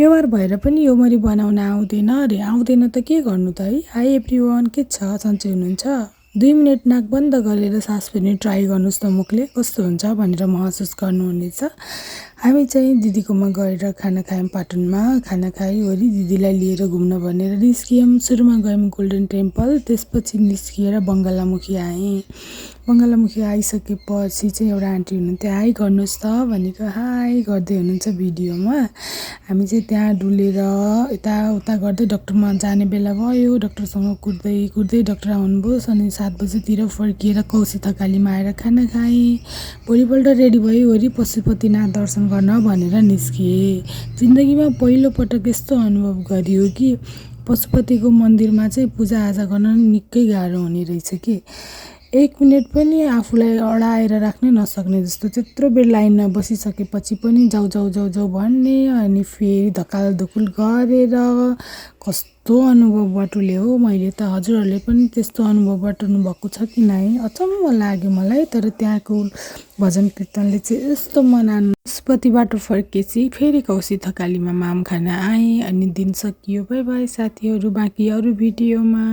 नेवार भएर पनि यो मरी बनाउन आउँदैन अरे। आउँदैन त के गर्नु त है। हाई एभ्रिवान, के छ, सन्चै हुनुहुन्छ? 2 मिनट नाक बन्द गरेर सास फेर्ने ट्राई गर्नुहोस् त मुखले, कस्तो हुन्छ भनेर महसुस गर्नुहुनेछ। हामी चाहिँ दिदीकोमा गएर खाना खायौँ पाटनमा। खाना खाइवरी दिदीलाई लिएर घुम्न भनेर निस्कियौँ। सुरुमा गयौँ गोल्डन टेम्पल, त्यसपछि निस्किएर बङ्गलामुखी आएँ। बङ्गलामुखी आइसकेपछि चाहिँ एउटा आन्टी हुनुहुन्थ्यो, हाई गर्नुहोस् त भनेको, हाई गर्दै हुनुहुन्छ भिडियोमा। हामी चाहिँ त्यहाँ डुलेर यताउता गर्दै डक्टरमा जाने बेला भयो। डक्टरसँग कुर्दै कुर्दै डक्टर आउनुभयो। अनि 7 बजेतिर फर्किएर कौशी थकालीमा आएर खाना खाएँ। भोलिपल्ट रेडी भइवरी पशुपतिनाथ दर्शन गर्न भनेर निस्किएँ। जिन्दगीमा पहिलोपटक यस्तो अनुभव गरियो कि पशुपतिको मन्दिरमा चाहिँ पूजाआजा गर्न निकै गाह्रो हुने रहेछ कि 1 मिनट पनि आफूलाई अडाएर राख्नै नसक्ने जस्तो। त्यत्रो बेर लाइनमा बसिसकेपछि पनि जाऊ जाऊ जाऊ जाऊ भन्ने, अनि फेरि धकालधुकुल गरेर कस्तो अनुभव बटुले हो। मैले त हजुरहरूले पनि त्यस्तो अनुभव बटुल्नु भएको छ कि नै अचम्म लाग्यो मलाई। तर त्यहाँको भजन कीर्तनले चाहिँ यस्तो मन पशुपतिबाट फर्केपछि फेरि कौशी थकालीमा माम खान आएँ। अनि दिन सकियो। बाई बाई साथीहरू, बाँकी अरू भिडियोमा।